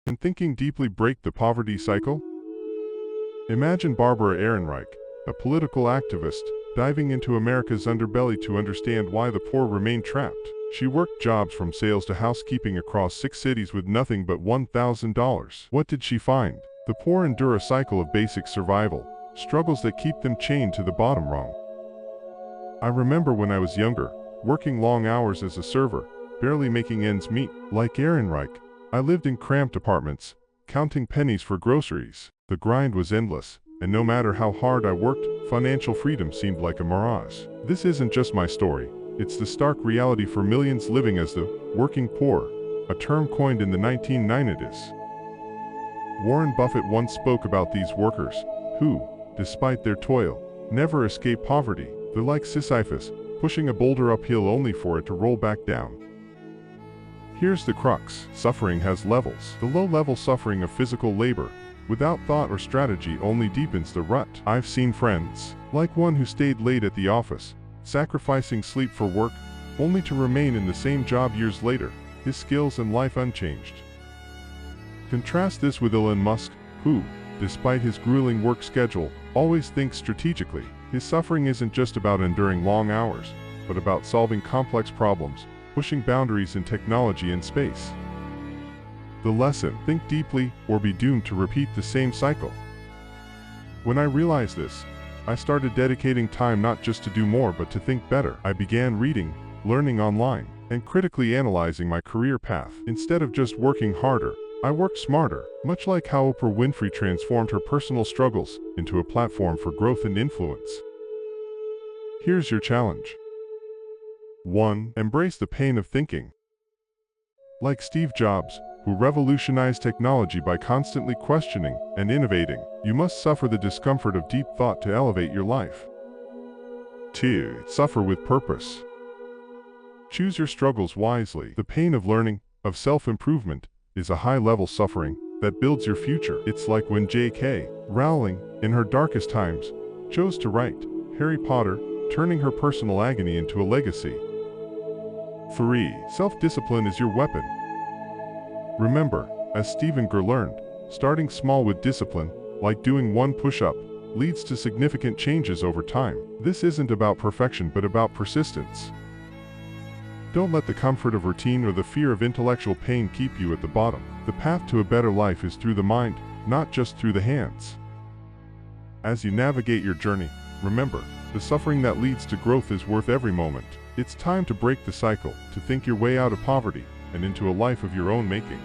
and thinking deeply break the poverty cycle? Imagine Barbara Ehrenreich, a political activist, diving into America's underbelly to understand why the poor remain trapped. She worked jobs from sales to housekeeping across 6 cities with nothing but $1,000. What did she find? The poor endure a cycle of basic survival, struggles that keep them chained to the bottom rung. I remember when I was younger, working long hours as a server, barely making ends meet. Like Ehrenreich, I lived in cramped apartments, counting pennies for groceries. The grind was endless, and no matter how hard I worked, financial freedom seemed like a mirage. This isn't just my story, it's the stark reality for millions living as the working poor, a term coined in the 1990s. Warren Buffett once spoke about these workers, who, despite their toil, never escape poverty. They're like Sisyphus, pushing a boulder uphill only for it to roll back down. Here's the crux. Suffering has levels. The low-level suffering of physical labor, without thought or strategy, only deepens the rut. I've seen friends, like one who stayed late at the office, sacrificing sleep for work, only to remain in the same job years later, his skills and life unchanged. Contrast this with Elon Musk, who, despite his grueling work schedule, always thinks strategically. His suffering isn't just about enduring long hours, but about solving complex problems, pushing boundaries in technology and space. The lesson: think deeply, or be doomed to repeat the same cycle. When I realized this, I started dedicating time not just to do more but to think better. I began reading, learning online, and critically analyzing my career path. Instead of just working harder, I worked smarter, much like how Oprah Winfrey transformed her personal struggles into a platform for growth and influence. Here's your challenge. 1. Embrace the pain of thinking. Like Steve Jobs, who revolutionized technology by constantly questioning and innovating, you must suffer the discomfort of deep thought to elevate your life. 2. Suffer with purpose. Choose your struggles wisely. The pain of learning, of self-improvement, is a high-level suffering that builds your future. It's like when J.K. Rowling, in her darkest times, chose to write Harry Potter, turning her personal agony into a legacy. 3. Self-discipline is your weapon. Remember, as Stephen Greer learned, starting small with discipline, like doing one push-up, leads to significant changes over time. This isn't about perfection but about persistence. Don't let the comfort of routine or the fear of intellectual pain keep you at the bottom. The path to a better life is through the mind, not just through the hands. As you navigate your journey, remember, the suffering that leads to growth is worth every moment. It's time to break the cycle, to think your way out of poverty, and into a life of your own making.